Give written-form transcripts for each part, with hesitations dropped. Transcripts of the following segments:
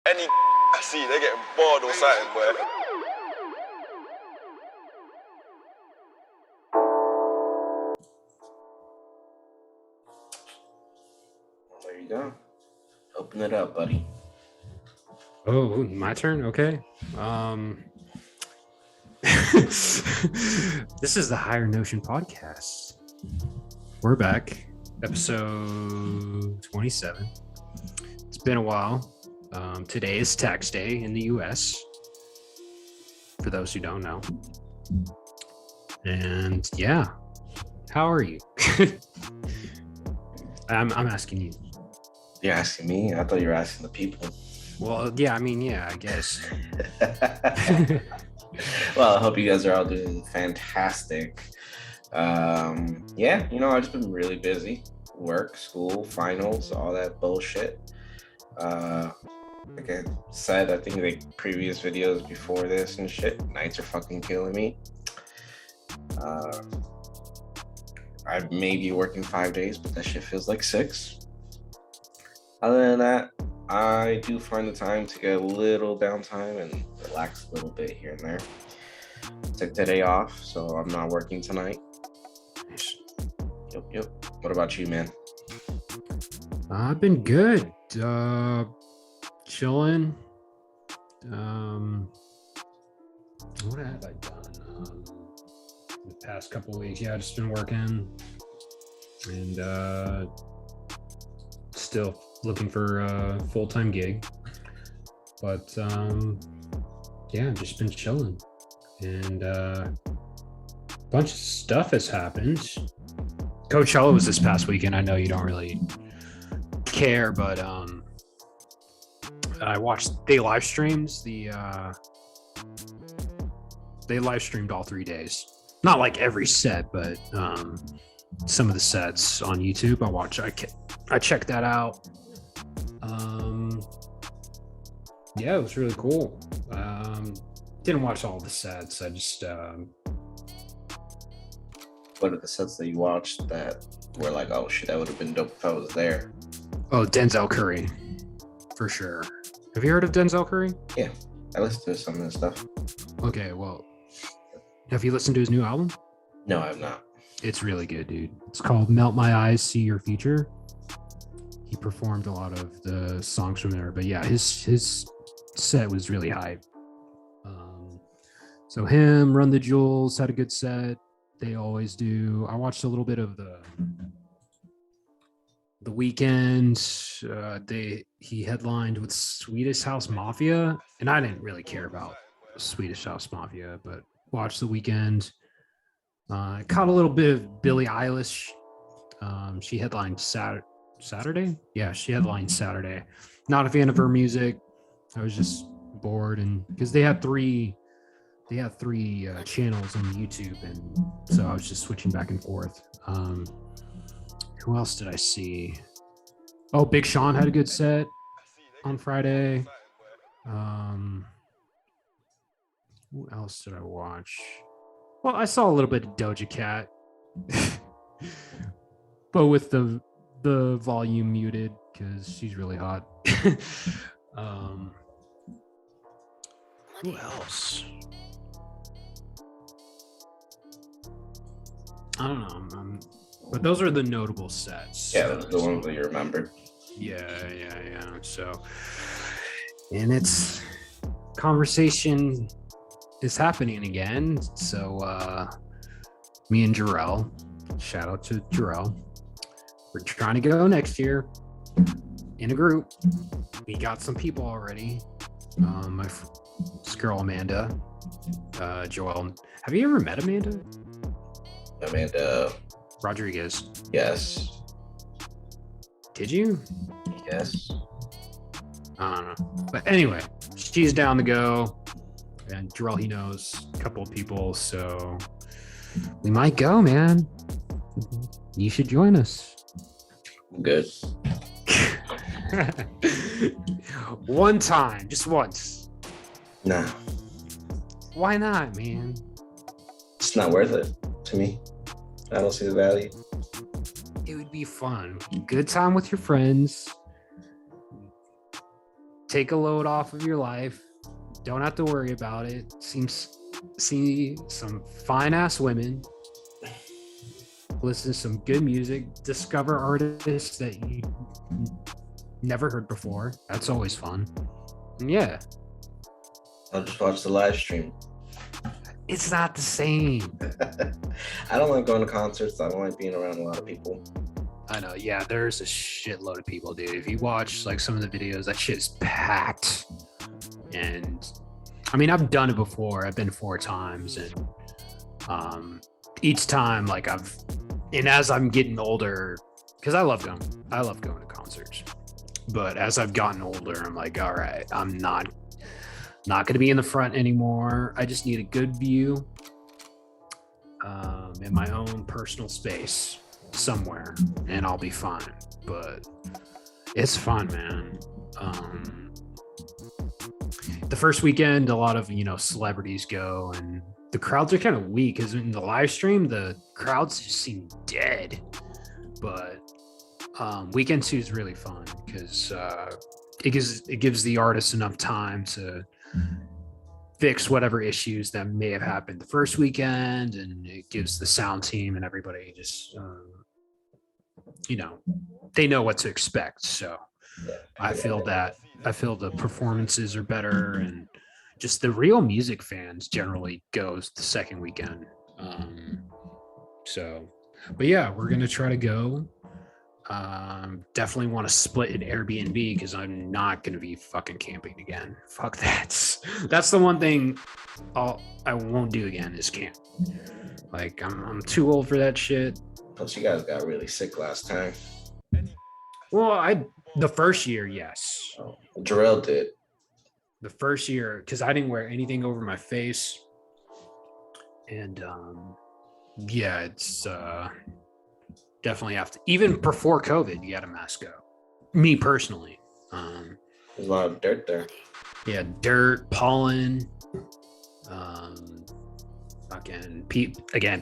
Any I see, they're getting bored or something, boy. There you go. Open it up, buddy. Oh, my turn? Okay. This is the Higher Notion podcast. We're back. Episode 27. It's been a while. Today is tax day in the US, for those who don't know. And yeah, how are you? I'm asking you. You're asking me? I thought you were asking the people. Well, yeah, I mean, yeah, I guess. Well, I hope you guys are all doing fantastic. Yeah, I've just been really busy. Work, school, finals, all that bullshit. Like I said, I think the previous videos before this and shit, nights are fucking killing me. I may be working 5 days, but that shit feels like 6. Other than that, I do find the time to get a little downtime and relax a little bit here and there. Took today off, so I'm not working tonight. Yep. What about you, man? I've been good. Chilling. What have I done the past couple of weeks? Yeah, I've just been working and still looking for a full-time gig. But yeah, I've just been chilling. And a bunch of stuff has happened. Coachella was this past weekend. I know you don't really care, but I watched. They live streamed all 3 days. Not like every set, but some of the sets on YouTube. I checked that out. Yeah, it was really cool. Didn't watch all the sets. I just What are the sets that you watched that were like, oh shit, that would have been dope if I was there? Oh, Denzel Curry, for sure. Have you heard of Denzel Curry? Yeah, I listened to some of his stuff. Okay, well, have you listened to his new album? No, I have not. It's really good, dude. It's called Melt My Eyes, See Your Future. He performed a lot of the songs from there, but yeah, his set was really hype. So him, Run the Jewels had a good set. They always do. I watched a little bit of the Weeknd. He headlined with Swedish House Mafia, and I didn't really care about Swedish House Mafia, but watched the Weeknd. Caught a little bit of Billie Eilish. She headlined Saturday. Yeah, she headlined Saturday. Not a fan of her music. I was just bored, and because they had three channels on YouTube, and so I was just switching back and forth. Who else did I see? Oh, Big Sean had a good set on Friday. Who else did I watch? Well, I saw a little bit of Doja Cat, but with the volume muted because she's really hot. Who else? I don't know, but those are the notable sets. Yeah, those are the ones that you remember. Yeah. So, and it's conversation is happening again. So, me and Jarrell, shout out to Jarrell, we're trying to go next year in a group. We got some people already. This girl Amanda, Joelle. Have you ever met Amanda? Amanda Rodriguez. Yes. Did you? Yes. I don't know. But anyway, she's down to go. And Jarrell, he knows a couple of people, so we might go, man. You should join us. Good. One time, just once. Nah. Why not, man? It's not worth it to me. I don't see the value. It would be fun. Good time with your friends. take a load off of your life. Don't have to worry about it. See some fine ass women. Listen to some good music. Discover artists that you never heard before. That's always fun. And yeah. I'll just watch the live stream. It's not the same. I don't like going to concerts. I don't like being around a lot of people. I know. Yeah, there's a shitload of people, dude. If you watch like some of the videos, that shit's packed. And I mean, I've done it before. I've been 4 times, and each time, like as I'm getting older, because I love going to concerts. But as I've gotten older, I'm like, all right, I'm not going to be in the front anymore. I just need a good view in my own personal space somewhere, and I'll be fine. But it's fun, man. The first weekend, a lot of celebrities go, and the crowds are kind of weak because in the live stream the crowds just seem dead. But weekend 2 is really fun because it gives the artist enough time to fix whatever issues that may have happened the first weekend, and it gives the sound team and everybody just they know what to expect. So I feel the performances are better, and just the real music fans generally goes the second weekend. But yeah, we're gonna try to go. Definitely want to split an Airbnb because I'm not gonna be fucking camping again. Fuck that. That's the one thing I won't do again is camp. Like I'm too old for that shit. Plus, you guys got really sick last time. Well, the first year, yes. Oh, Jarrell did. The first year, because I didn't wear anything over my face. And yeah, it's definitely have to. Even before COVID, you got to mask up. Me personally. There's a lot of dirt there. Yeah, dirt, pollen.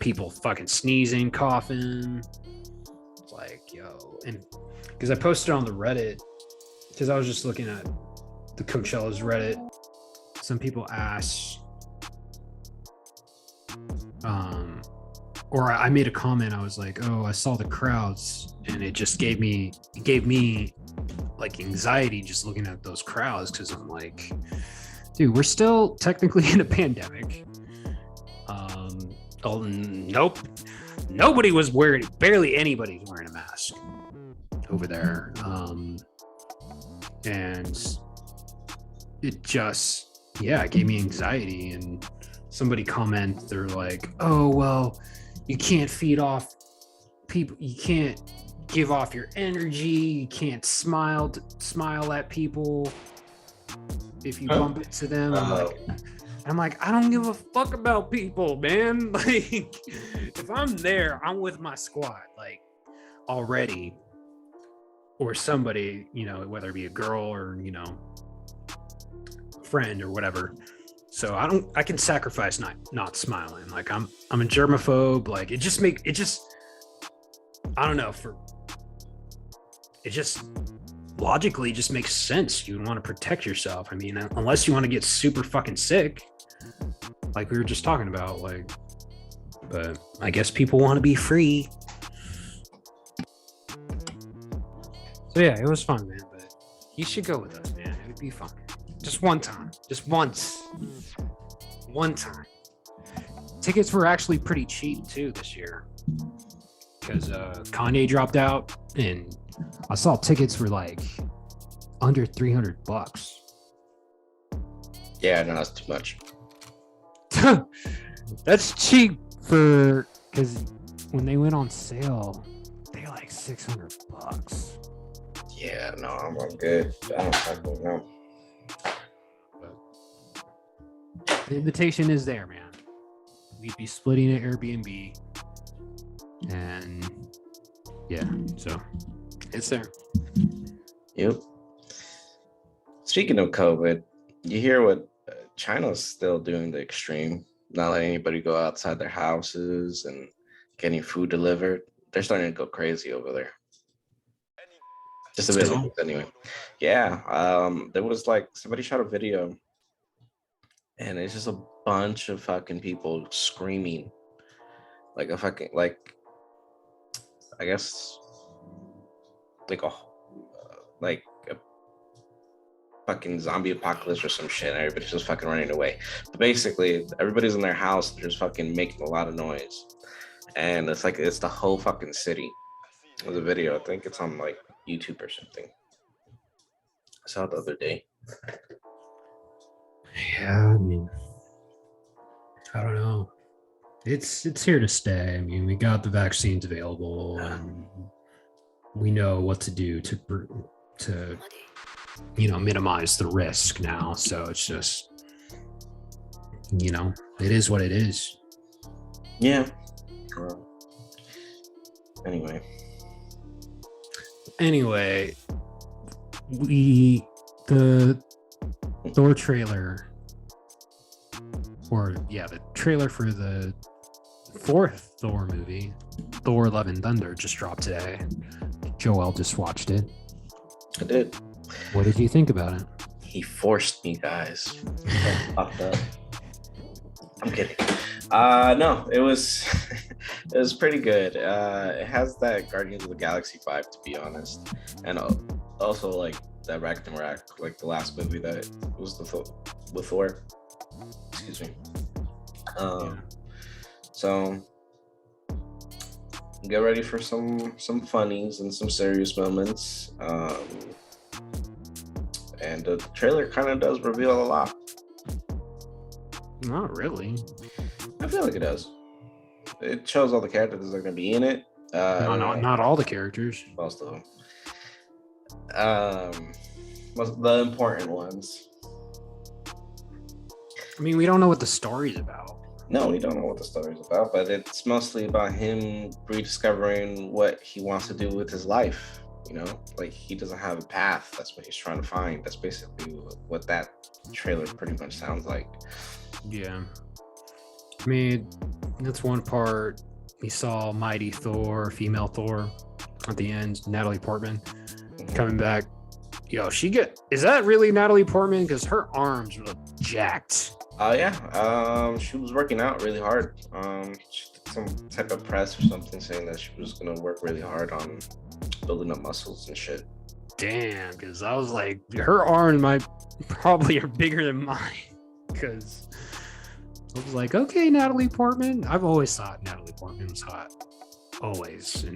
People fucking sneezing, coughing. It's like, yo. And because I posted on the Reddit, because I was just looking at the Coachella's Reddit. Some people asked, or I made a comment. I was like, "Oh, I saw the crowds," and it gave me like anxiety just looking at those crowds because I'm like, dude, we're still technically in a pandemic. Oh nope, barely anybody's wearing a mask over there, and it just it gave me anxiety. And somebody commented, they're like, oh well, you can't feed off people, you can't give off your energy, you can't smile at people if you bump into them. I'm like, I don't give a fuck about people, man. Like, if I'm there, I'm with my squad, like, already, or somebody, whether it be a girl or friend or whatever. So I can sacrifice not smiling. Like I'm a germaphobe. Like it just I don't know, it just logically just makes sense. You would want to protect yourself. I mean, unless you want to get super fucking sick, like we were just talking about, like, but I guess people want to be free. So yeah, it was fun, man, but you should go with us, man. It would be fun. Just one time. Just once. One time. Tickets were actually pretty cheap too this year. Because Kanye dropped out, and I saw tickets for like under $300. Yeah, no, that's too much. That's cheap because when they went on sale, they were like $600. Yeah, no, I'm good. I don't know. The invitation is there, man. We'd be splitting an Airbnb. And yeah, so it's there. Yep. Speaking of COVID, you hear what China's still doing the extreme, not letting anybody go outside their houses and getting food delivered. They're starting to go crazy over there. Just the visuals anyway. Yeah. There was like somebody shot a video, and it's just a bunch of fucking people screaming, like a fucking I guess like a fucking zombie apocalypse or some shit. And everybody's just fucking running away. But basically, everybody's in their house. They're just fucking making a lot of noise, and it's the whole fucking city. There's a video. I think it's on like YouTube or something. I saw it the other day. Yeah, I mean, I don't know. It's here to stay. I mean, we got the vaccines available, and we know what to do to minimize the risk now. So it's just, it is what it is. Yeah. Anyway, the Thor trailer, the trailer for the fourth Thor movie, Thor Love and Thunder, just dropped today. Joel just watched it. I did. What did you think about it? He forced me, guys. Fucked up. I'm kidding. No, it was it was pretty good. It has that Guardians of the Galaxy vibe, to be honest, and also like that Ragnarok, like the last movie that was with Thor. Excuse me. So get ready for some funnies and some serious moments. And the trailer kind of does reveal a lot. Not really. I feel like it does. It shows all the characters that are going to be in it. Not all the characters. Most of them. Most the important ones. I mean, we don't know what the story's about. No, we don't know what the story's about, but it's mostly about him rediscovering what he wants to do with his life. Like he doesn't have a path. That's what he's trying to find. That's basically what that trailer pretty much sounds like. Yeah. I mean, that's one part. We saw Mighty Thor, female Thor at the end, Natalie Portman coming back. Is that really Natalie Portman? Because her arms look jacked. Yeah. She was working out really hard. She did some type of press or something saying that she was going to work really hard on building up muscles and shit. Damn, because I was like, her arms probably are bigger than mine. Because I was like, okay, Natalie Portman. I've always thought Natalie Portman was hot. Always.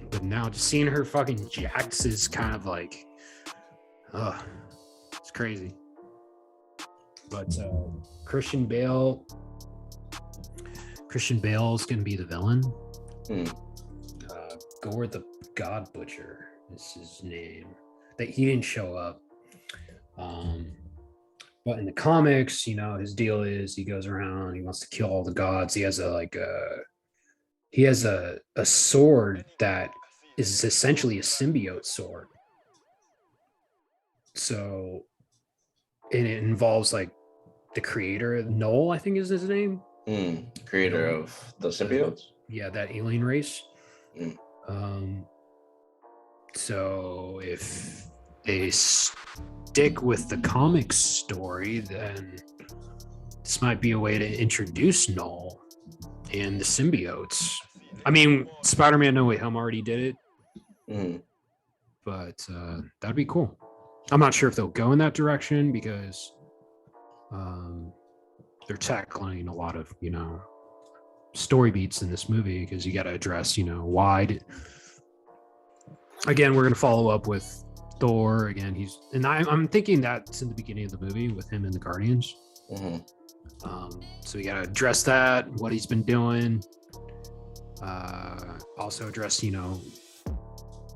But now just seeing her fucking jacked is kind of like, it's crazy. But Christian Bale's going to be the villain. Gore the God Butcher is his name. That he didn't show up. But in the comics, his deal is he goes around, he wants to kill all the gods. He has a sword that is essentially a symbiote sword. So, and it involves like the creator, Noel, I think is his name. Creator of the symbiotes. Yeah, that alien race. So if they stick with the comics story, then this might be a way to introduce Noel and the symbiotes. I mean, Spider-Man No Way Home already did it. But that'd be cool. I'm not sure if they'll go in that direction because they're tackling a lot of, story beats in this movie because you got to address, why. Again, we're going to follow up with Thor. Again, I'm thinking that's in the beginning of the movie with him and the Guardians. So we got to address that, what he's been doing. Also address,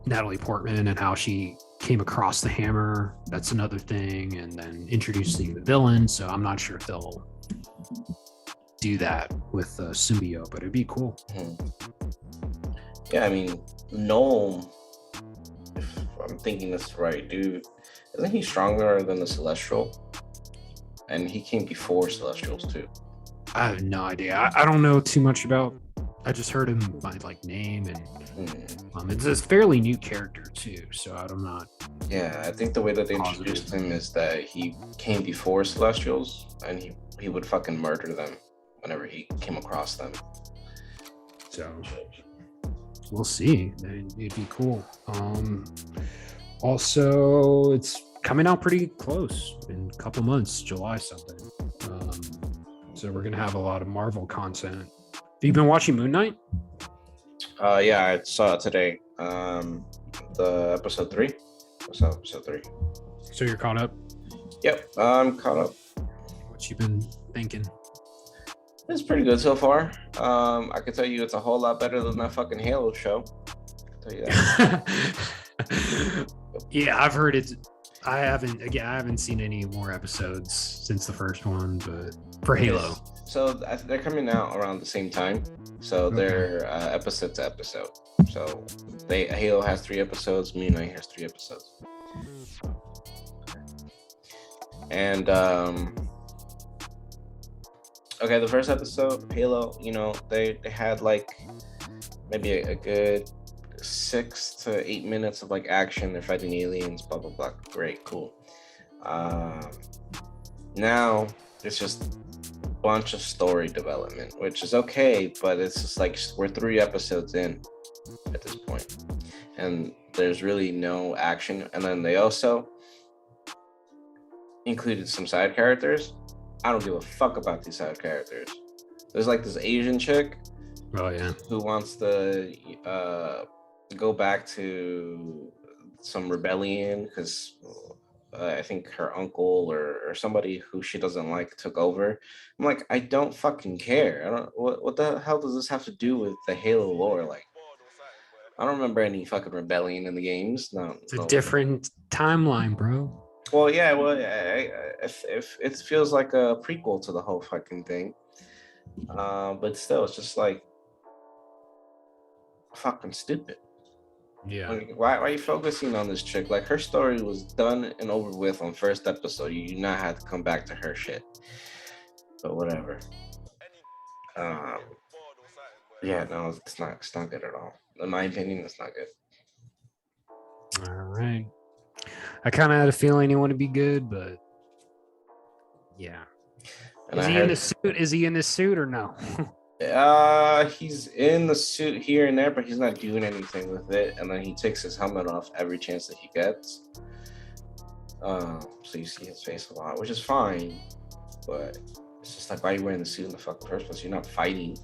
Natalie Portman and how she came across the hammer. That's another thing. And then introducing the villain. So I'm not sure if they'll do that with symbiote, but it'd be cool. Yeah, I mean, Noel, if I'm thinking this right, dude, isn't he stronger than the Celestial? And he came before Celestials too. I have no idea. I don't know too much about I just heard him by like name, and it's a fairly new character too. So I'm not. Yeah, I think the way that they introduced him is that he came before Celestials, and he would fucking murder them whenever he came across them. So we'll see. It'd be cool. Also, it's coming out pretty close in a couple months, July something. So we're gonna have a lot of Marvel content. Have you been watching Moonlight? Yeah, I saw it today. The episode 3. What's up, episode 3? So you're caught up? Yep, I'm caught up. What you been thinking? It's pretty good so far. I can tell you it's a whole lot better than that fucking Halo show. I'll tell you that. Yeah, I've heard it. I haven't seen any more episodes since the first one, but for Halo. So they're coming out around the same time. So they're episode to episode. So Halo has 3 episodes, Moonlight has 3 episodes. And okay, the first episode, Halo, they had like maybe a good 6 to 8 minutes of like action. They're fighting aliens, blah blah blah. Great, cool. Now it's just a bunch of story development, which is okay, but it's just like we're 3 episodes in at this point, and there's really no action. And then they also included some side characters. I don't give a fuck about these side characters. There's like this Asian chick. Oh yeah. Who wants to go back to some rebellion because I think her uncle or somebody who she doesn't like took over. I'm like, I don't fucking care. I don't. What the hell does this have to do with the Halo lore? Like, I don't remember any fucking rebellion in the games. No, it's a different timeline, bro. Well, yeah. Well, if it feels like a prequel to the whole fucking thing, but still, it's just like fucking stupid. Yeah. Like, why are you focusing on this chick? Like, her story was done and over with on first episode. You do not have to come back to her shit. But whatever. Yeah, no, it's not good at all. In my opinion, it's not good. All right. I kind of had a feeling he wanted to be good, but yeah. Is he in the suit? Is he in the suit or no? He's in the suit here and there, but he's not doing anything with it. And then he takes his helmet off every chance that he gets. So you see his face a lot, which is fine. But it's just like, why are you wearing the suit in the fucking first place? You're not fighting.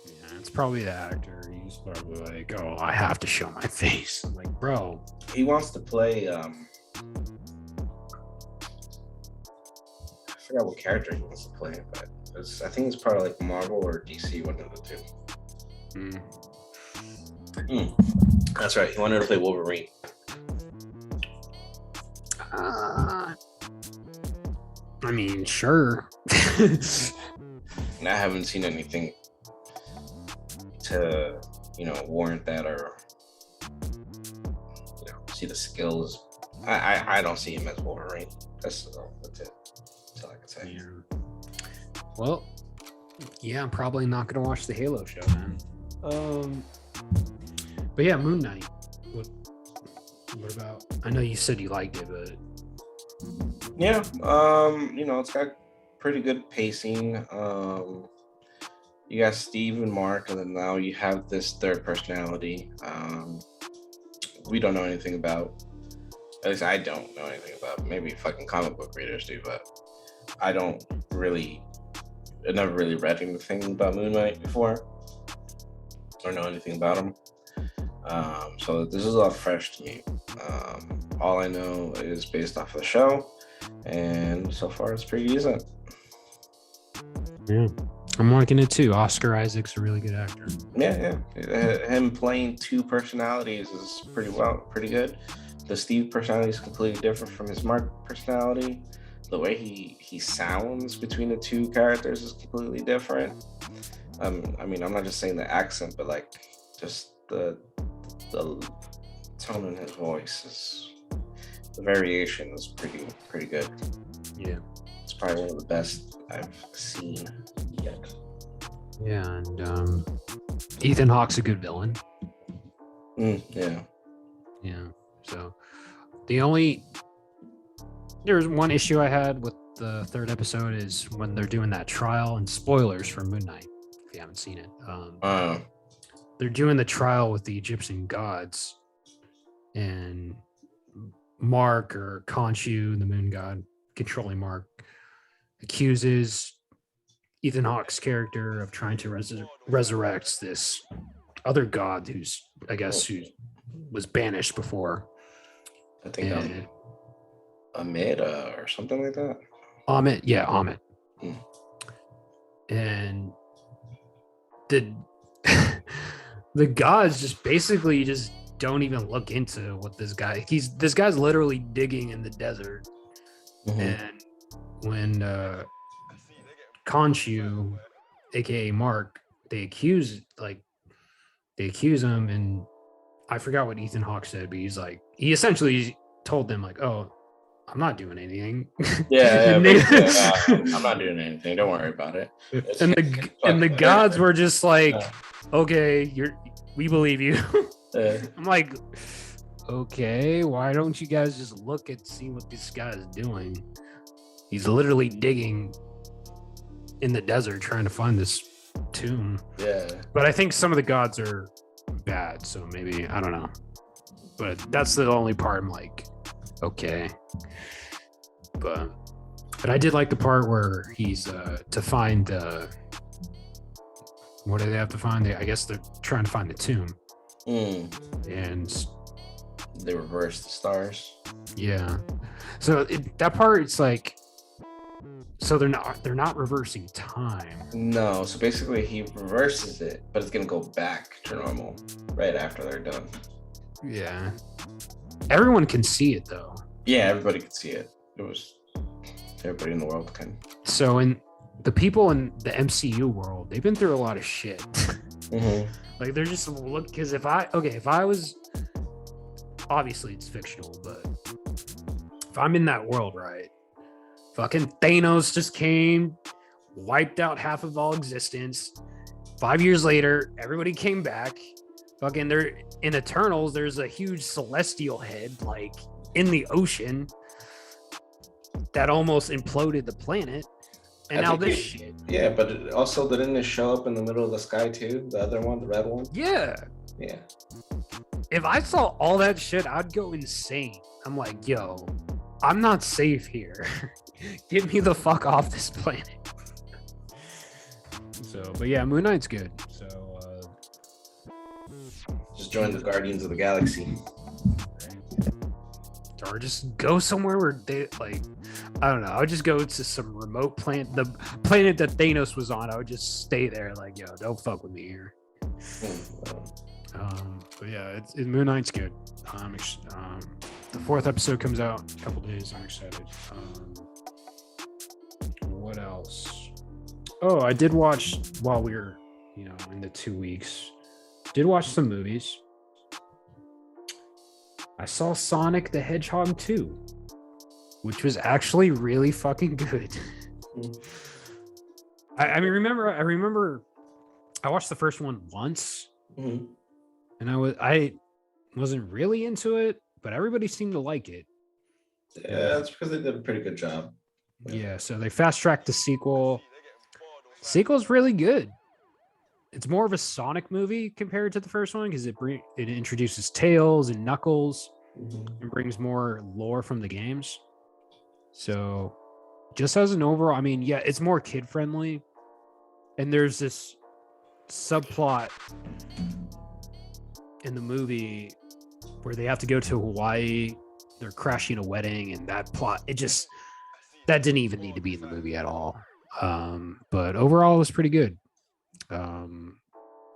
Yeah, it's probably the actor. He's probably like, oh, I have to show my face. I'm like, bro. He wants to play. I forgot what character he wants to play, but I think it's part of like Marvel or DC, one of the two. That's right. He wanted to play Wolverine. I mean, sure. And I haven't seen anything to, warrant that or, see the skills. I don't see him as Wolverine. That's it. That's all I can say. Yeah. Well, yeah, I'm probably not gonna watch the Halo show, man. But yeah, Moon Knight. What about? I know you said you liked it, but yeah, it's got pretty good pacing. You got Steve and Mark, and then now you have this third personality. We don't know anything about. At least I don't know anything about. Maybe fucking comic book readers do, but I don't really. I never really read anything about Moonlight before, or know anything about him. So this is all fresh to me. All I know is based off of the show, and so far it's pretty decent. Yeah, I'm liking it too. Oscar Isaac's a really good actor. Yeah. Him playing 2 personalities is pretty good. The Steve personality is completely different from his Mark personality. The way he sounds between the 2 characters is completely different. I mean, I'm not just saying the accent, but like just the tone in his voice is the variation is pretty good. Yeah, it's probably one of the best I've seen yet. Yeah, and Ethan Hawke's a good villain. Yeah. Yeah. So there's one issue I had with the third episode is when they're doing that trial, and spoilers for Moonlight if you haven't seen it. They're doing the trial with the Egyptian gods, and Mark, or Khonshu, the moon god controlling Mark, accuses Ethan Hawke's character of trying to resurrect this other god who was banished before. I think Ahmed or something like that. Ahmed. Hmm. And the gods just basically just don't even look into what this guy's literally digging in the desert. Mhm. And when Khonshu, aka Mark, they accuse him, and I forgot what Ethan Hawke said, but he essentially told them like, "Oh, I'm not doing anything." Yeah, And they- I'm not doing anything. Don't worry about it. and the gods were just like, "Okay, we believe you." I'm like, okay, why don't you guys just look and see what this guy is doing? He's literally digging in the desert trying to find this tomb. Yeah. But I think some of the gods are bad, so maybe, I don't know. But that's the only part I'm like, okay. But I did like the part where he's to find what do they have to find? I guess they're trying to find the tomb. And they reverse the stars. Yeah. So that part, it's like, so they're not reversing time. No, so basically he reverses it, but it's gonna go back to normal right after they're done. Yeah. Everyone can see it though. Yeah, everybody could see it. It was everybody in the world can. So in the people in the MCU world, they've been through a lot of shit. Mm-hmm. Like they're just because if I was, obviously it's fictional, but if I'm in that world, right? Fucking Thanos just came, wiped out half of all existence. 5 years later, everybody came back. Fucking they're in Eternals, there's a huge celestial head like in the ocean that almost imploded the planet. And now this shit. Yeah, but it also didn't it show up in the middle of the sky too? The other one, the red one? Yeah. Yeah. If I saw all that shit, I'd go insane. I'm like, yo, I'm not safe here. Get me the fuck off this planet. So, but yeah, Moon Knight's good. So, just join the Guardians of the Galaxy. Or just go somewhere where they like, I don't know. I would just go to some remote planet, the planet that Thanos was on. I would just stay there, like, yo, don't fuck with me here. But yeah, Moon Knight's good. The fourth episode comes out in a couple days. I'm excited. What else? Oh, I did watch while we were, in the 2 weeks. Did watch some movies. I saw Sonic the Hedgehog 2, which was actually really fucking good. I remember I watched the first one once, and I wasn't really into it, but everybody seemed to like it. Yeah, that's because they did a pretty good job. Yeah, so they fast-tracked the sequel. Sequel's really good. It's more of a Sonic movie compared to the first one because it introduces Tails and Knuckles and brings more lore from the games. So just as an overall, I mean, yeah, it's more kid-friendly. And there's this subplot in the movie where they have to go to Hawaii. They're crashing a wedding, and that plot, that didn't even need to be in the movie at all. But overall, it was pretty good.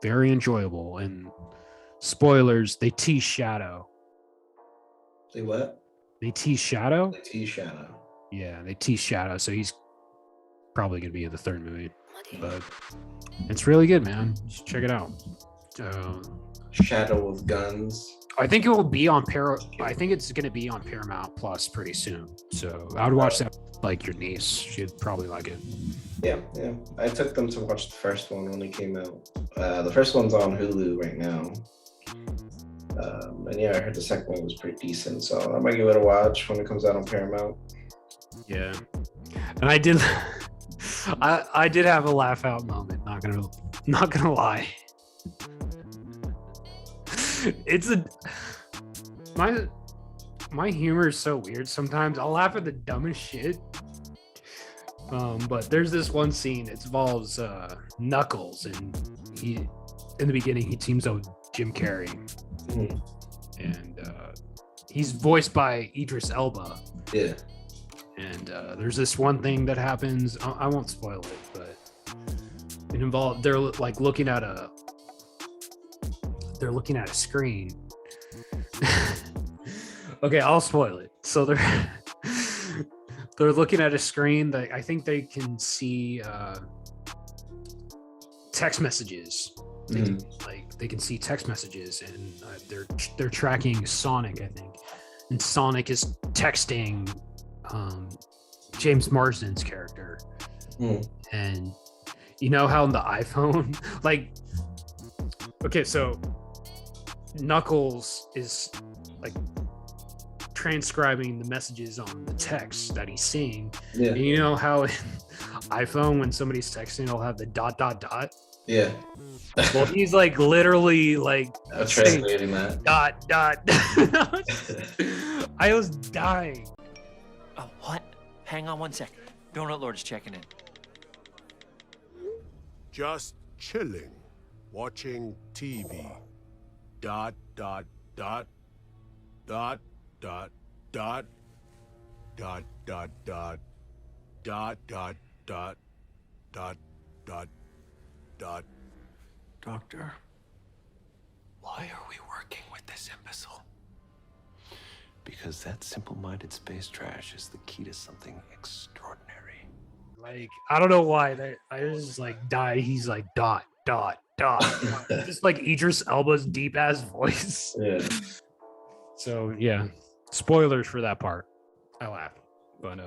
Very enjoyable. And spoilers, they tease Shadow. They what? They tease Shadow? They tease Shadow. Yeah, they tease Shadow, so he's probably gonna be in the third movie. But it's really good, man. You should check it out. Shadow of Guns. I think it will be on I think it's going to be on Paramount Plus pretty soon. So I would watch that like your niece. She'd probably like it. Yeah. I took them to watch the first one when it came out. The first one's on Hulu right now. And yeah, I heard the second one was pretty decent. So I might give it a watch when it comes out on Paramount. Yeah. And I did I did have a laugh out moment, not gonna lie. It's my humor is so weird sometimes. I'll laugh at the dumbest shit. But there's this one scene, it involves Knuckles, and he in the beginning he teams up with Jim Carrey. And he's voiced by Idris Elba. Yeah. And there's this one thing that happens. I won't spoil it, but it involved they're like looking at a screen. Okay, I'll spoil it. So they're looking at a screen that I think they can see text messages. They can see text messages, and they're tracking Sonic, I think, and Sonic is texting James Marsden's character. And you know how in the iPhone, like, okay, so Knuckles is like transcribing the messages on the text that he's seeing. Yeah. And you know how in iPhone when somebody's texting, it'll have the ... Yeah. Well, he's like literally like translating that. ... I was dying. What? Hang on one sec. Donut Lord's checking in. Just chilling, watching TV. ... Dot, dot, dot, dot, dot, dot, dot, dot, dot, dot, dot, dot, dot. Doctor, why are we working with this imbecile? Because that simple-minded space trash is the key to something extraordinary. Like, I don't know why. I just like die. He's like ... Just like Idris Elba's deep ass voice. Yeah. So yeah, spoilers for that part. I laughed, but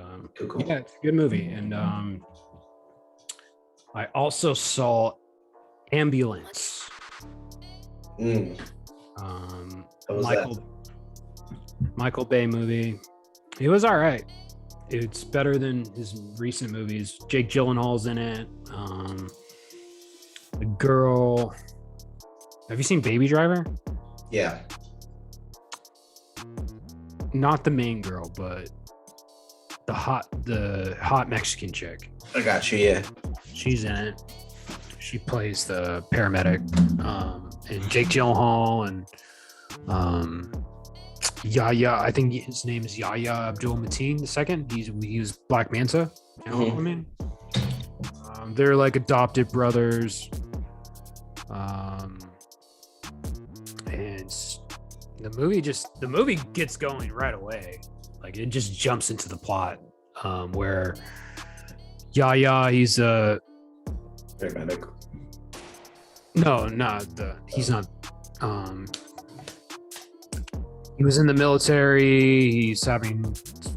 cool. Yeah, it's a good movie. And I also saw Ambulance. Michael Bay movie. It was all right. It's better than his recent movies. Jake Gyllenhaal's in it. The girl. Have you seen Baby Driver? Yeah. Not the main girl, but the hot Mexican chick. I got you. Yeah. She's in it. She plays the paramedic. And Jake Gyllenhaal and Yahya. I think his name is Yahya Abdul-Mateen II. He was Black Manta. You know what I mean? They're like adopted brothers. And the movie gets going right away. Like it just jumps into the plot, where Yahya, he's a paramedic. He's not. He was in the military. He's having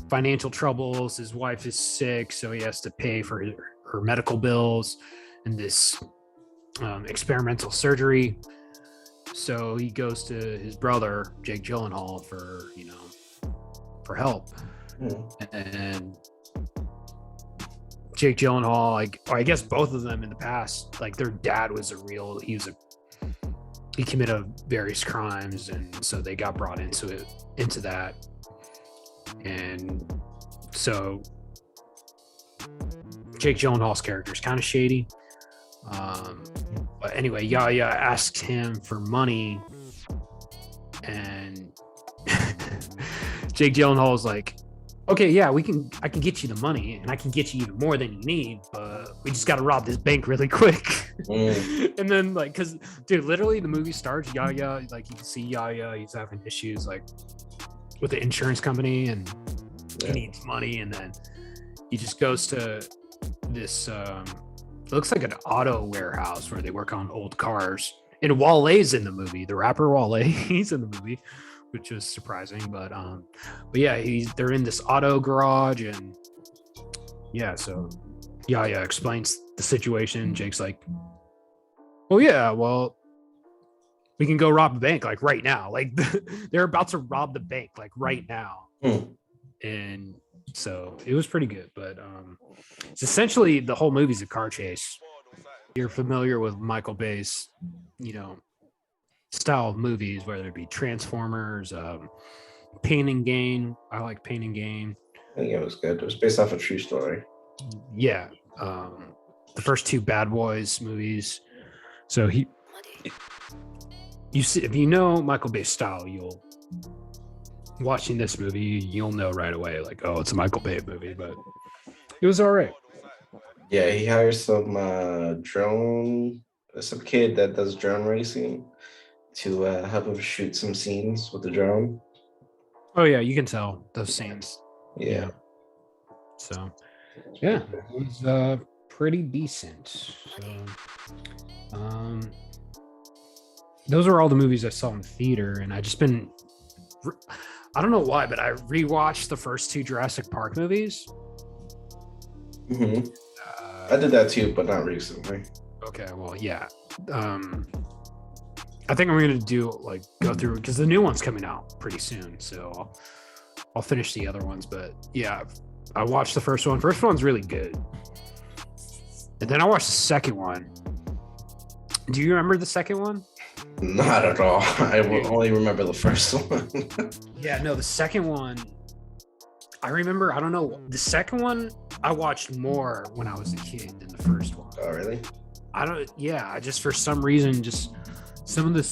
financial troubles. His wife is sick, so he has to pay for her medical bills and this experimental surgery. So he goes to his brother, Jake Gyllenhaal, for help. And Jake Gyllenhaal, I guess both of them in the past, like their dad was he committed various crimes, and so they got brought into that. And so Jake Gyllenhaal's character is kind of shady. But anyway, Yahya asks him for money, and Jake Gyllenhaal is like, okay, yeah, I can get you the money, and I can get you even more than you need, but we just got to rob this bank really quick. And then, like, because, dude, literally the movie starts, Yahya, like, you can see Yahya, he's having issues, like, with the insurance company, and he needs money, and then he just goes to this, looks like an auto warehouse where they work on old cars, And Wale's in the movie. The rapper Wale, he's in the movie, which was surprising. But yeah, they're in this auto garage, and yeah, so Yaya explains the situation. Jake's like, "Oh yeah, well, we can go rob a bank like right now. Like they're about to rob the bank like right now." And so it was pretty good, but it's essentially the whole movie's a car chase. You're familiar with Michael Bay's, style of movies, whether it be Transformers, Pain and Gain. I like Pain and Gain. I think it was good. It was based off a true story. Yeah. The first two Bad Boys movies. So you see, if you know Michael Bay's style, watching this movie, you'll know right away, like, oh, it's a Michael Bay movie, but it was all right. Yeah, he hires some kid that does drone racing to help him shoot some scenes with the drone. Oh yeah, you can tell those scenes. Yeah. So yeah, it was pretty decent. So those are all the movies I saw in the theater, and I don't know why, but I rewatched the first two Jurassic Park movies. Mm-hmm. I did that too, but not recently. Okay, well, yeah. I think I'm gonna go through, because the new one's coming out pretty soon, so I'll finish the other ones. But yeah, I watched the first one. First one's really good, and then I watched the second one. Do you remember the second one? Not at all. I only remember the first one. Yeah, no, the second one, I remember. I don't know. The second one I watched more when I was a kid than the first one. Oh, really? I just, for some reason, just some of the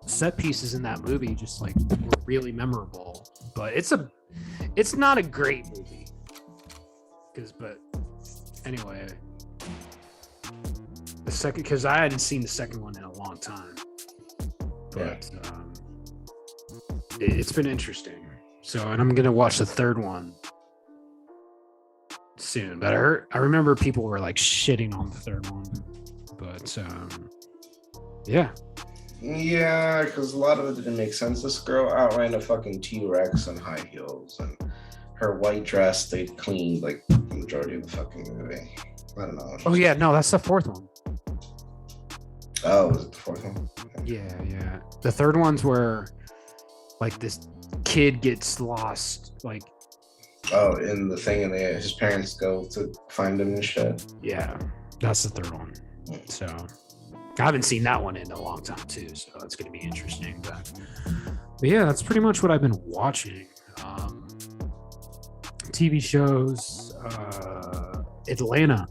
set pieces in that movie just like were really memorable. But it's not a great movie. But anyway, the second, because I hadn't seen the second one in a long time. But it's been interesting. So, and I'm gonna watch the third one soon. But I remember people were like shitting on the third one. But yeah. Yeah, because a lot of it didn't make sense. This girl outran a fucking T-Rex in high heels, and her white dress stayed clean like the majority of the fucking movie. I don't know. Oh yeah, no, that's the fourth one. Oh, was it the fourth one? Yeah. The third one's where like this kid gets lost, like. Oh, in the thing, and his parents go to find him and shit. Yeah, that's the third one. So I haven't seen that one in a long time too, so that's going to be interesting. But yeah, that's pretty much what I've been watching. TV shows, Atlanta.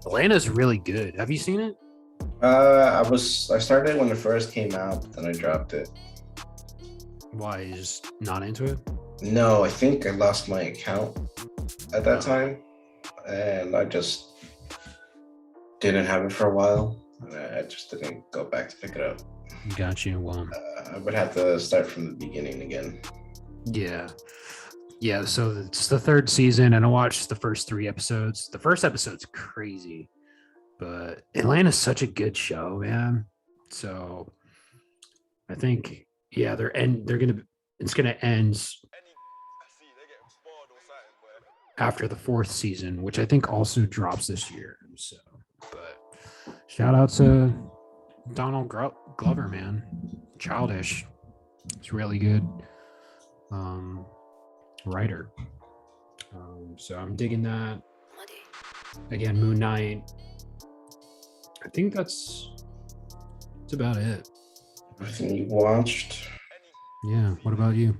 Atlanta's really good. Have you seen it? I started when it first came out, but then I dropped it. Why? You're just not into it? No, I think I lost my account at that time, and I just didn't have it for a while. And I just didn't go back to pick it up. Got you. Well, I would have to start from the beginning again. Yeah. So it's the third season, and I watched the first 3 episodes. The first episode's crazy, but Atlanta's such a good show, man. So I think, yeah, it's gonna end after the 4th season, which I think also drops this year. So, but shout out to Donald Glover, man. Childish. It's really good. Writer. So I'm digging that. Again, Moon Knight. I think that's about it. Everything you watched? Yeah. What about you?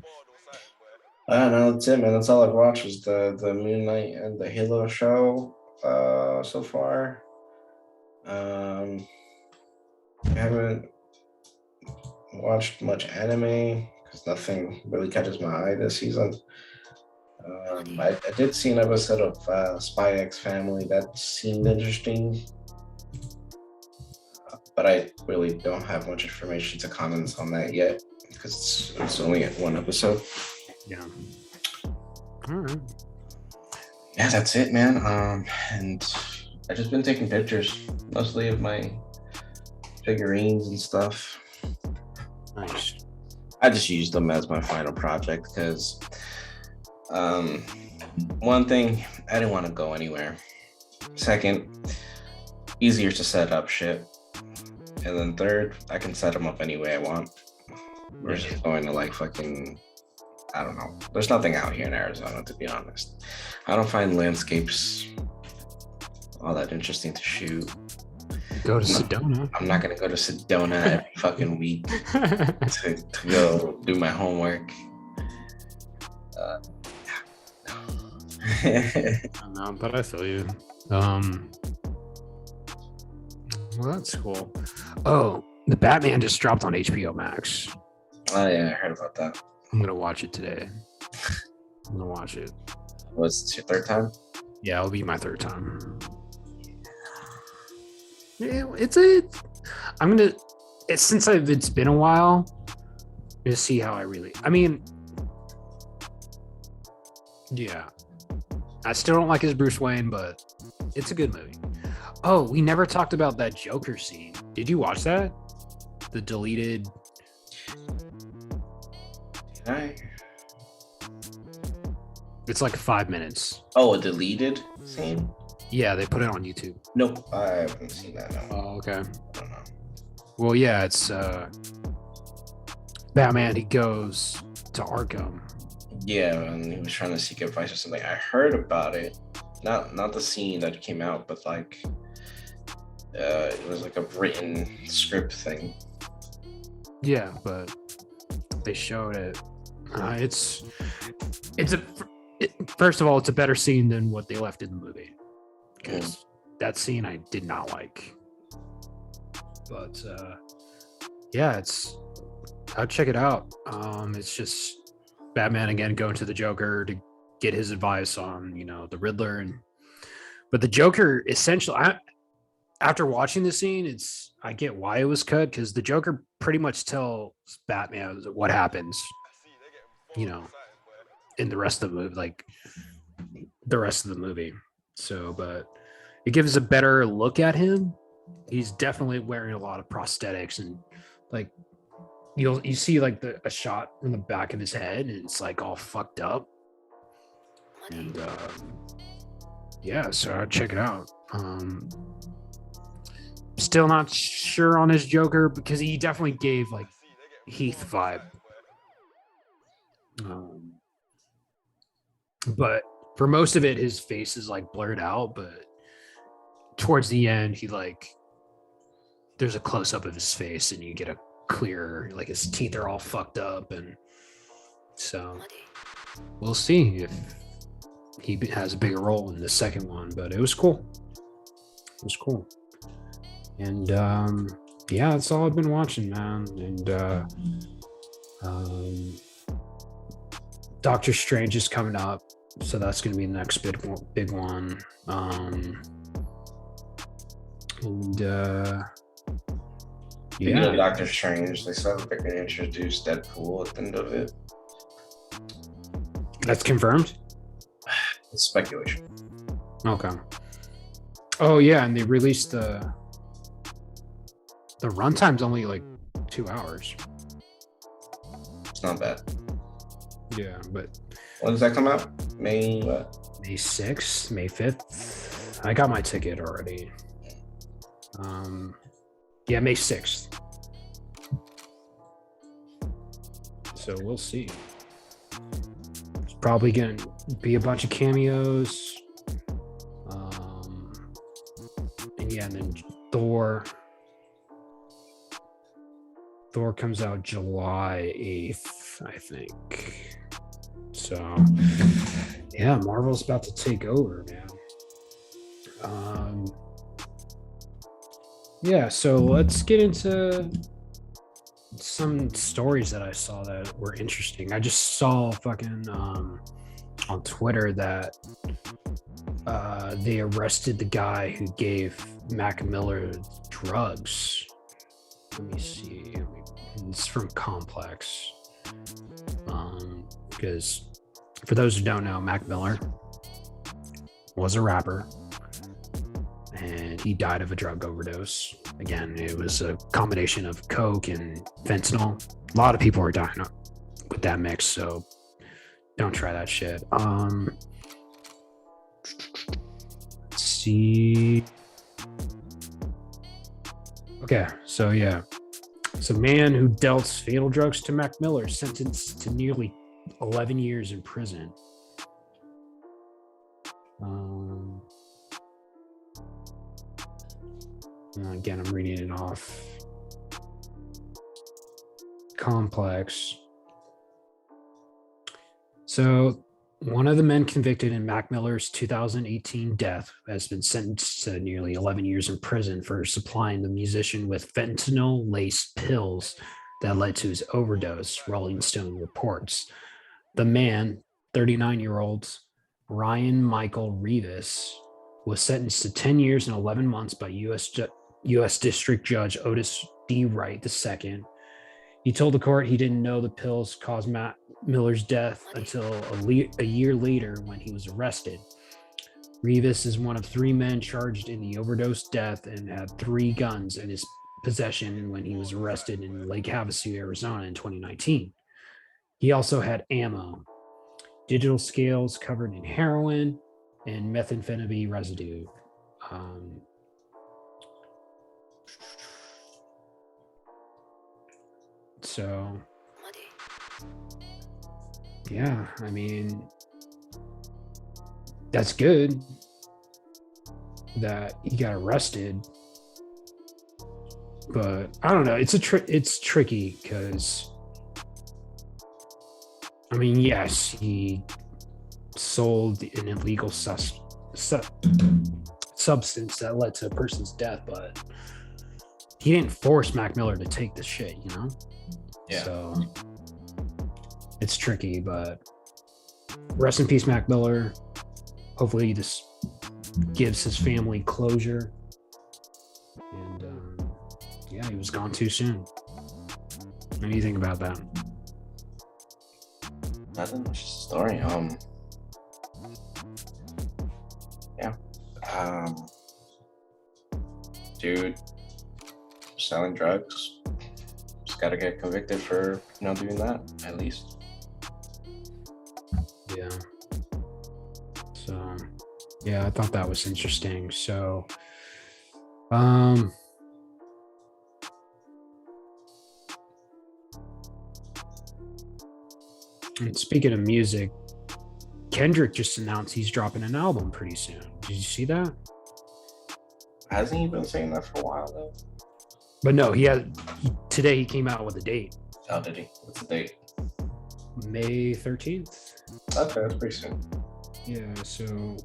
I don't know. That's it, man. That's all I've watched was the Moonlight and the Halo show so far. I haven't watched much anime because nothing really catches my eye this season. I did see an episode of Spy X Family that seemed interesting, but I really don't have much information to comment on that yet because it's only at 1 episode. Yeah. All right. Yeah, that's it, man. And I've just been taking pictures, mostly of my figurines and stuff. Nice. I just used them as my final project because, one thing, I didn't want to go anywhere. Second, easier to set up shit. And then third, I can set them up any way I want. Versus going to like fucking, I don't know. There's nothing out here in Arizona, to be honest. I don't find landscapes all that interesting to shoot. Go to Sedona. I'm not gonna go to Sedona every fucking week to go do my homework. No, but I feel you. Well, that's cool. Oh, the Batman just dropped on HBO Max. Oh yeah, I heard about that. I'm gonna watch it today. I'm gonna watch it. Was this your third time? Yeah, it'll be my third time. Yeah, it's been a while to see how I really. I mean, yeah, I still don't like his Bruce Wayne, but it's a good movie. Oh, we never talked about that Joker scene. Did you watch that? The deleted. It's like 5 minutes. Oh, a deleted scene? Yeah, they put it on YouTube. Nope, I haven't seen that. No. Oh, okay. I don't know. Well, yeah, it's Batman. He goes to Arkham. Yeah, and he was trying to seek advice or something. I heard about it. Not the scene that came out, but like it was like a written script thing. Yeah, but they showed it. First of all, it's a better scene than what they left in the movie. Because that scene I did not like. But yeah, I'd check it out. It's just Batman again going to the Joker to get his advice on, the Riddler, but the Joker essentially, after watching the scene, I get why it was cut, because the Joker pretty much tells Batman what happens, in the rest of the movie, like the rest of the movie. So, but it gives a better look at him. He's definitely wearing a lot of prosthetics, and like you see like a shot in the back of his head, and it's like all fucked up. And yeah, so I'd check it out. Still not sure on his Joker, because he definitely gave like Heath vibe. But for most of it, his face is like blurred out, but towards the end, there's a close up of his face and you get a clear, like his teeth are all fucked up. And so we'll see if he has a bigger role in the second one, but it was cool. It was cool. And yeah, that's all I've been watching, man. And Doctor Strange is coming up, so that's going to be the next big one. Speaking of Doctor Strange, they said they're going to introduce Deadpool at the end of it. That's confirmed? It's speculation. Okay. Oh yeah, and they released the runtime's only like 2 hours. It's not bad. Yeah, but when does that come out? May what? May 6th, May 5th. I got my ticket already. Yeah, May 6th. So we'll see. It's probably gonna be a bunch of cameos. And yeah, and then Thor comes out July 8th, I think. So yeah, Marvel's about to take over, man. Yeah, so let's get into some stories that I saw that were interesting. I just saw fucking on Twitter that they arrested the guy who gave Mac Miller drugs. Let me see. It's from Complex. Because for those who don't know, Mac Miller was a rapper. and he died of a drug overdose. Again, it was a combination of coke and fentanyl. A lot of people are dying with that mix, so don't try that shit. Let's see. Okay, so yeah. So man who dealt fatal drugs to Mac Miller sentenced to nearly 11 years in prison. Again, I'm reading it off. Complex. So one of the men convicted in Mac Miller's 2018 death has been sentenced to nearly 11 years in prison for supplying the musician with fentanyl-laced pills that led to his overdose, Rolling Stone reports. The man, 39-year-old Ryan Michael Rivas, was sentenced to 10 years and 11 months by U.S. District Judge Otis D. Wright II. He told the court he didn't know the pills caused Mac Miller's death until a year later when he was arrested. Rivas is one of 3 men charged in the overdose death and had 3 guns in his possession when he was arrested in Lake Havasu, Arizona in 2019. He also had ammo, digital scales covered in heroin, and methamphetamine residue. So, yeah, I mean, that's good that he got arrested, but I don't know. It's tricky because, I mean, yes, he sold an illegal substance that led to a person's death, but he didn't force Mac Miller to take the shit, you know? Yeah. So it's tricky, but rest in peace, Mac Miller. Hopefully this gives his family closure. And yeah, he was gone too soon. What do you think about that? Nothing. It's just a story. Yeah. Dude, selling drugs. Just gotta get convicted for doing that at least. Yeah. So yeah, I thought that was interesting. So and speaking of music, Kendrick just announced he's dropping an album pretty soon. Did you see that? Hasn't he been saying that for a while though? But no, today he came out with a date. Oh, did he? What's the date? May 13th. Okay, that's pretty soon. Yeah, so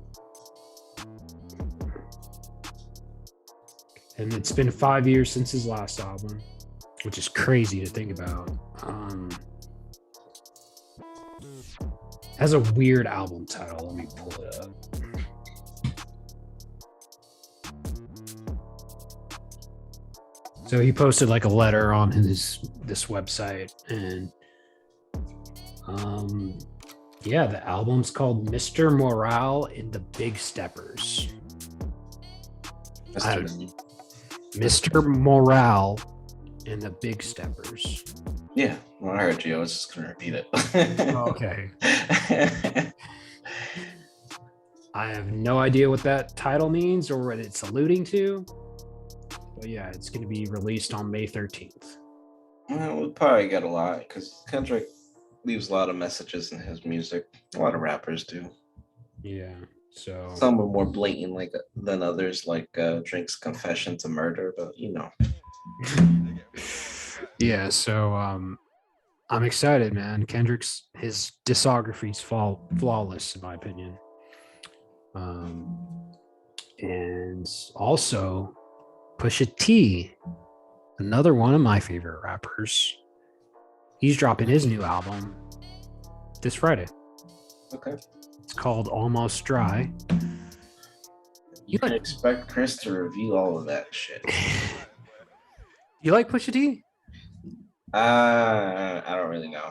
and it's been 5 years since his last album, which is crazy to think about. Has a weird album title. Let me pull it up. So he posted like a letter on this website, and yeah, the album's called Mr. Morale and the Big Steppers. Mr. Morale and the Big Steppers. Yeah, well, I heard you. I was just gonna repeat it. Okay. I have no idea what that title means or what it's alluding to. But yeah, it's going to be released on May 13th. Well, we'll probably get a lot because Kendrick leaves a lot of messages in his music. A lot of rappers do. Yeah. So some are more blatant than others, like Drake's Confession to Murder, but Yeah, so I'm excited, man. His discography's flawless in my opinion. And also Pusha T, another one of my favorite rappers. He's dropping his new album this Friday. Okay. It's called Almost Dry. You can expect Chris to review all of that shit. You like Pusha T? I don't really know.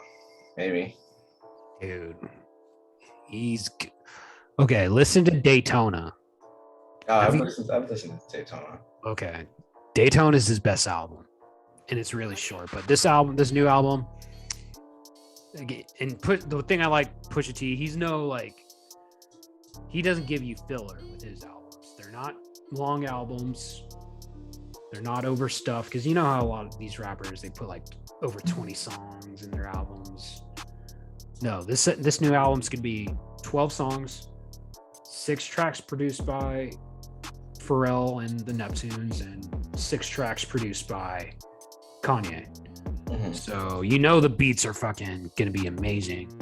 Maybe. Dude. Okay, listen to Daytona. I've listened to Daytona. Okay. Daytona is his best album. And it's really short. But this new album, and the thing I like Pusha T, he doesn't give you filler with his albums. They're not long albums. They're not overstuffed, because you know how a lot of these rappers, they put like over 20 songs in their albums. No, this new album's gonna be 12 songs, 6 tracks produced by Pharrell and the Neptunes, and 6 tracks produced by Kanye. So you know the beats are fucking gonna be amazing.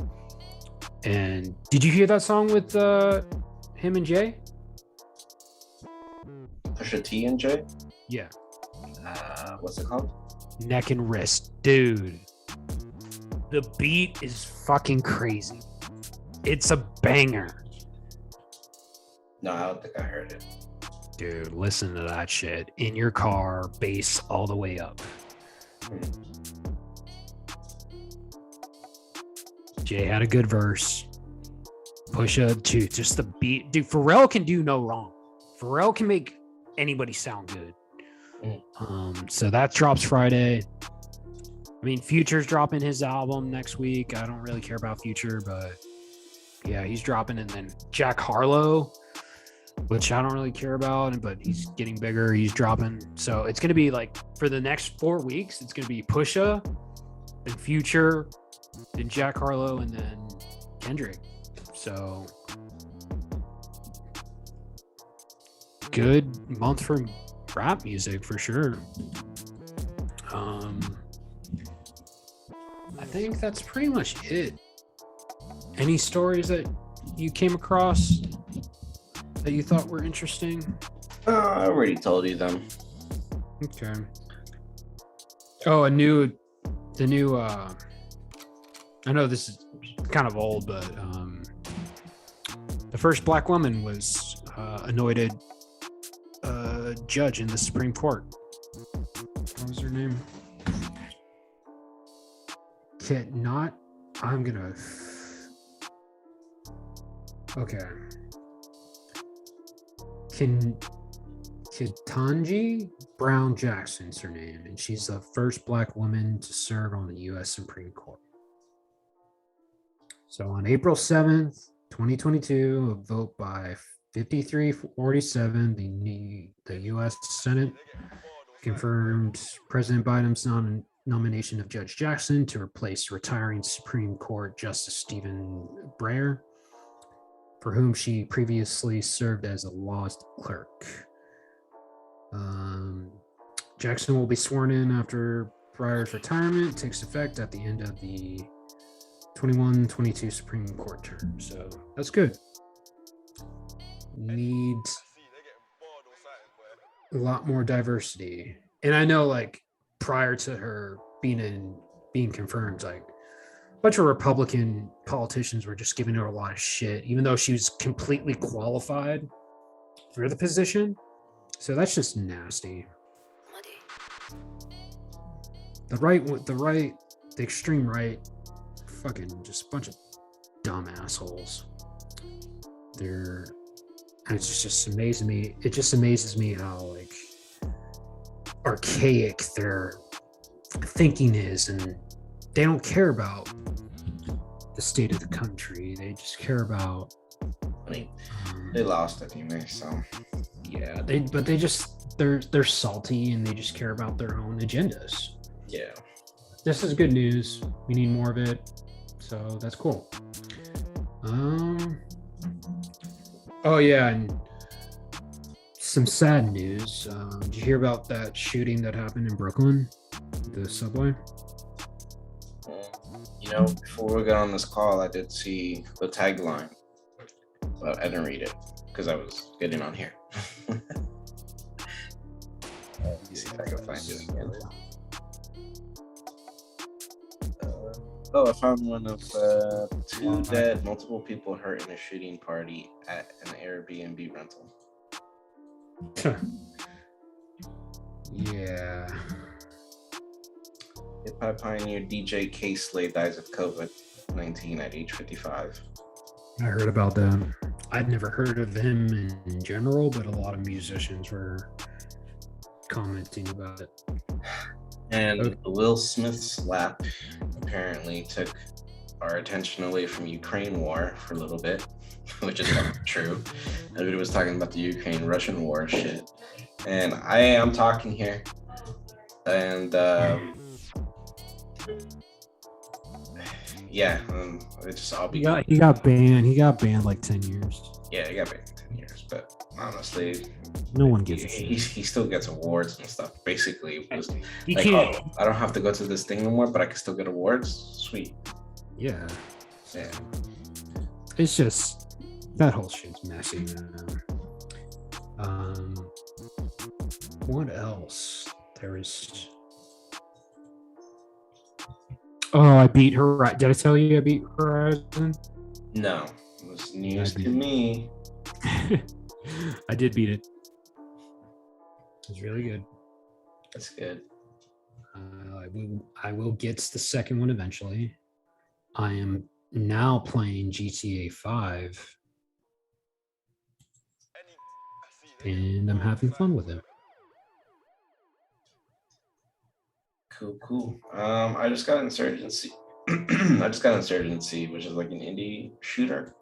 And did you hear that song with him and Jay? Pusha T and Jay? Yeah. What's it called? Neck and Wrist. Dude. The beat is fucking crazy. It's a banger. No, I don't think I heard it. Dude, listen to that shit. In your car, bass all the way up. Jay had a good verse. Pusha, too. Just the beat. Dude, Pharrell can do no wrong. Pharrell can make anybody sound good. So that drops Friday. I mean, Future's dropping his album next week. I don't really care about Future, but yeah, he's dropping. And then Jack Harlow, which I don't really care about, but he's getting bigger. He's dropping. So it's going to be like, for the next 4 weeks, it's going to be Pusha, then Future, then Jack Harlow, and then Kendrick. So good month for rap music for sure. I think that's pretty much it. Any stories that you came across that you thought were interesting? I already told you them. Okay. Oh, the new I know this is kind of old, but the first black woman was anointed judge in the Supreme Court. What was her name? Ketanji Brown Jackson's her name, and she's the first black woman to serve on the U.S. Supreme Court. So on April 7th, 2022, a vote by 53-47, the U.S. Senate confirmed President Biden's nomination of Judge Jackson to replace retiring Supreme Court Justice Stephen Breyer, for whom she previously served as a law clerk. Jackson will be sworn in after Breyer's retirement takes effect at the end of the 21-22 Supreme Court term. So that's good. Need a lot more diversity. And I know, like, prior to her being confirmed, like, a bunch of Republican politicians were just giving her a lot of shit, even though she was completely qualified for the position. So that's just nasty. The extreme right, fucking just a bunch of dumb assholes. And it's just amazing me. It just amazes me how, like, archaic their thinking is, and they don't care about the state of the country. They just care about. I mean, they lost anyway, so yeah. They're salty, and they just care about their own agendas. Yeah. This is good news. We need more of it, so that's cool. Oh yeah, and some sad news. Did you hear about that shooting that happened in Brooklyn, the subway? Before we got on this call, I did see the tagline, but I didn't read it because I was getting on here. Let me see if I can find it again. I found one of 2 dead, multiple people hurt in a shooting party at an Airbnb rental. Yeah. Hip-hop pioneer DJ K-Slay dies of COVID-19 at age 55. I heard about that. I'd never heard of him in general, but a lot of musicians were commenting about it. And Okay. the Will Smith slap apparently took our attention away from Ukraine war for a little bit, which is not true. Everybody was talking about the Ukraine-Russian war shit. And I am talking here. And yeah, it just all He began. got banned. He got banned like 10 years. Yeah, he got banned for 10 years, but honestly, No one gives a shit. he still gets awards and stuff. Basically, it was He like, can't. oh, I don't have to go to this thing no more, but I can still get awards. Sweet. Yeah. Yeah. It's just that whole shit's messy, man. What else? There is. Oh, I beat Horizon. Did I tell you I beat Horizon? No, it was news beat to it. me. I did beat it. It was really good. That's good. I will get the second one eventually. I am now playing GTA 5, and I'm having fun with it. Cool. I just got Insurgency. Which is like an indie shooter.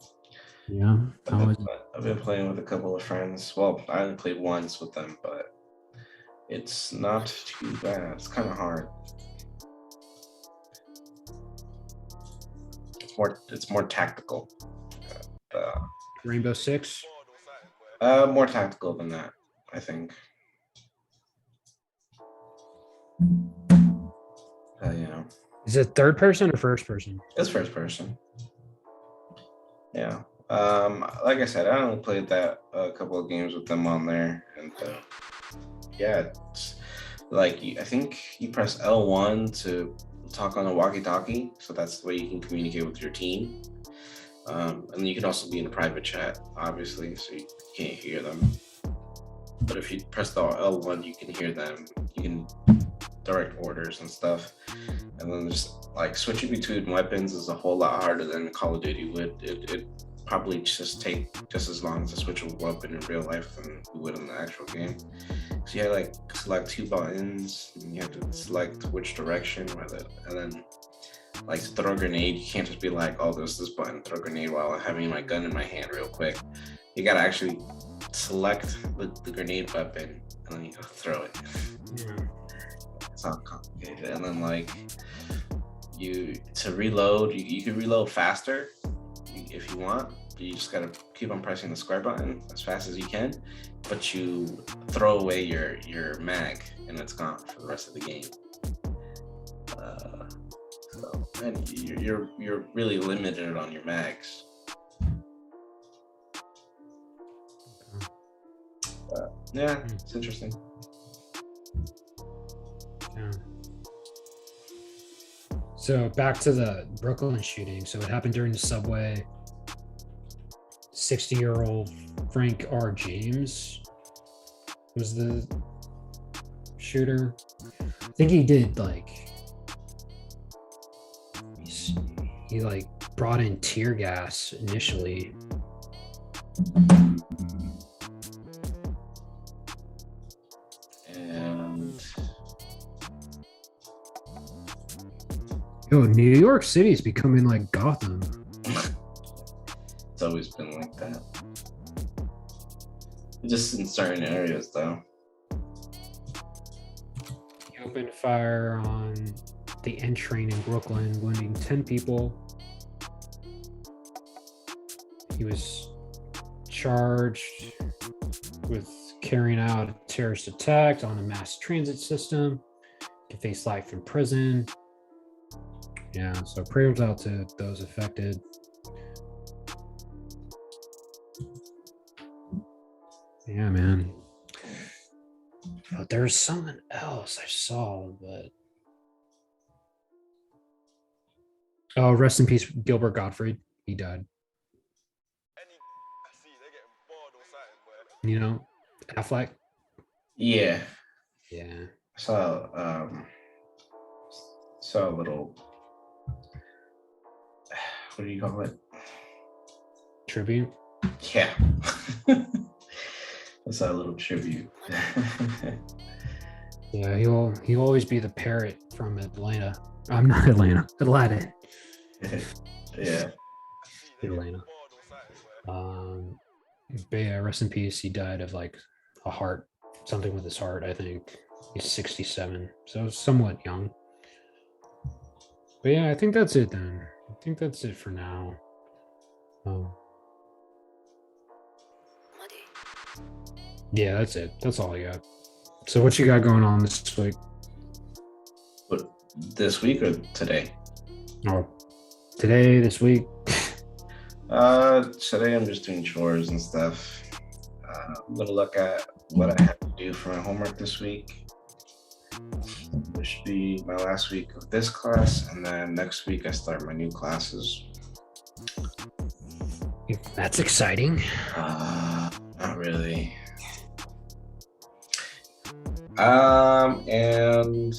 Yeah. How is it? I've been playing with a couple of friends. Well, I only played once with them, but it's not too bad. It's kind of hard. It's more tactical. Rainbow Six? More tactical than that, I think. You know, Is it third person or first person? it's first person. Yeah. Like I said, I only played that a couple of games with them on there, and yeah, it's like I think you press L1 to talk on a walkie-talkie, so that's the way you can communicate with your team. And you can also be in a private chat, obviously, so you can't hear them. But if you press the L1, you can hear them. You can direct orders and stuff. And then just like switching between weapons is a whole lot harder than Call of Duty would. It probably just take just as long to switch a weapon in real life than it would in the actual game. So you have like select 2 buttons, and you have to select which direction, and then like to throw a grenade, you can't just be like, oh, there's this button, throw a grenade while I'm having my gun in my hand real quick. You gotta actually select the grenade weapon and then you gotta throw it. Yeah. It's not complicated. And then like to reload, you can reload faster if you want. You just gotta keep on pressing the square button as fast as you can, but you throw away your mag and it's gone for the rest of the game. So man, you're really limited on your mags. Yeah, it's interesting. Yeah. So back to the Brooklyn shooting. So it happened during the subway. 60-year-old Frank R. James was the shooter. I think he did like he like brought in tear gas initially. And Yo, New York City is becoming like Gotham. it's always been like that. Just in certain areas, though. He opened fire on the N train in Brooklyn, wounding 10 people. He was charged with carrying out a terrorist attack on a mass transit system. He could face life in prison. Yeah, so prayers out to those affected. Yeah, man. But there's something else I saw, but oh, rest in peace, Gilbert Gottfried. He died. You know, Affleck. Yeah, Yeah. I saw a little. What do you call it? Tribute. Yeah. That's our little tribute. Yeah, he'll always be the parrot from Atlanta. I'm not Atlanta. Atlanta. Yeah. Atlanta. But yeah, rest in peace. He died of like a heart, something with his heart, I think. He's 67, so somewhat young. But yeah, I think that's it then. I think that's it for now. Yeah, that's it. That's all I got. So what you got going on this week? But this week or today? Oh, today, this week? Today I'm just doing chores and stuff. I'm gonna look at what I have to do for my homework this week. This should be my last week of this class, and then next week I start my new classes. That's exciting. Not really. And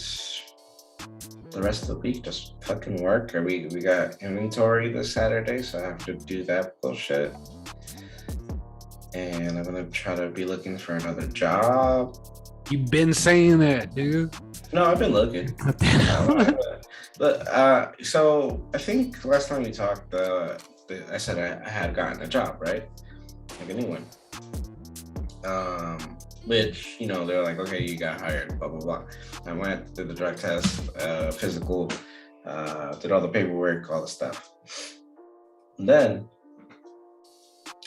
the rest of the week just fucking work. We got inventory this Saturday, so I have to do that bullshit. And I'm gonna try to be looking for another job. You've been saying that, dude. No, I've been looking. But so I think last time we talked, I said I had gotten a job, right? Like a new one. Which, you know, they're like, okay, you got hired, blah, blah, blah. I went, did the drug test, physical, did all the paperwork, all the stuff. And then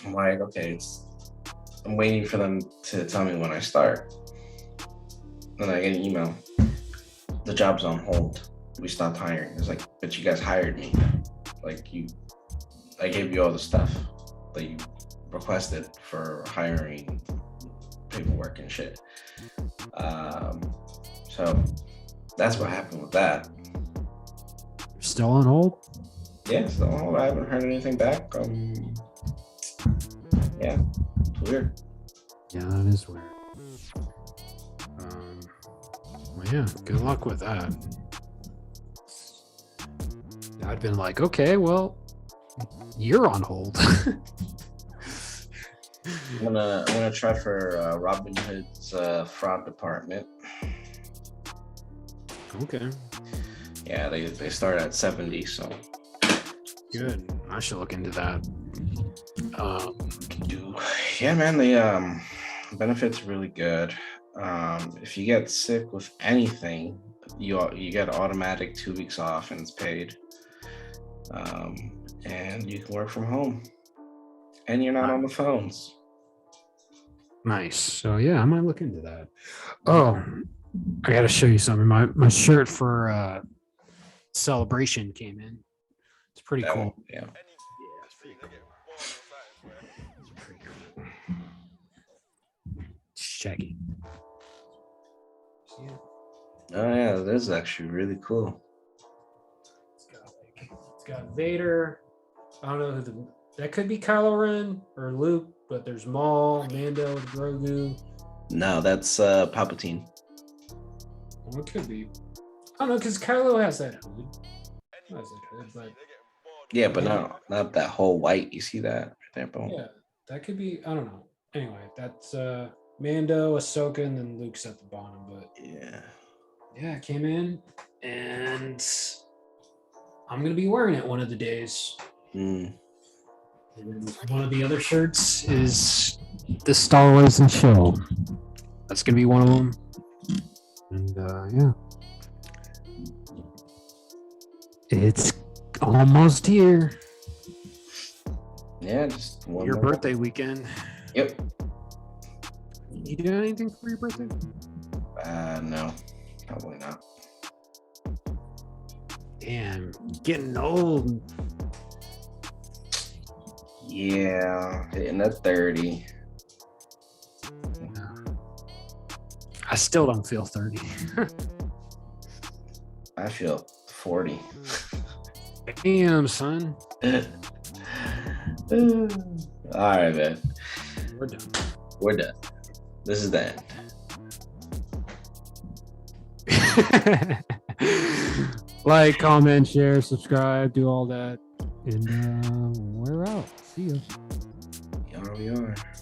I'm like, okay, I'm waiting for them to tell me when I start. Then I get an email. The job's on hold. We stopped hiring. It's like, but you guys hired me. Like I gave you all the stuff that you requested for hiring, paperwork and shit. So that's what happened with that. Still on hold? Yeah, still on hold. I haven't heard anything back. Yeah, it's weird. Yeah, that is weird. Well, yeah, good luck with that. I'd been like, okay, well, you're on hold. I'm gonna try for Robin Hood's fraud department. Okay. Yeah, they start at 70, so Good. I should look into that. Yeah, man, the benefits are really good. If you get sick with anything, you get automatic 2 weeks off and it's paid. And you can work from home. And you're not on the phones. Nice. So yeah, I might look into that. Oh, I gotta show you something. My shirt for celebration came in. It's pretty That cool. one, yeah. Yeah, it's pretty cool. Just checking. See it? Oh yeah, this is actually really cool. It's got Vader. I don't know who that could be Kylo Ren or Luke, but there's Maul, Mando, Grogu. No, that's Palpatine. Well, it could be. I don't know, because Kylo has that hood. But Yeah, but not that whole white. You see that right there, boom. yeah, that could be. I don't know. Anyway, that's Mando, Ahsoka, and then Luke's at the bottom. But yeah, it came in, and I'm gonna be wearing it one of the days. And one of the other shirts is the Star Wars and Show. That's gonna be one of them. And yeah, it's almost here. Yeah, just one Your more. birthday weekend. Yep. You do anything for your birthday? No, probably not. Damn, getting old. Yeah, hitting that 30. I still don't feel 30. I feel 40. Damn, son. All right, man. We're done. We're done. This is the end. Like, comment, share, subscribe, do all that. And we're out. See you. how we are.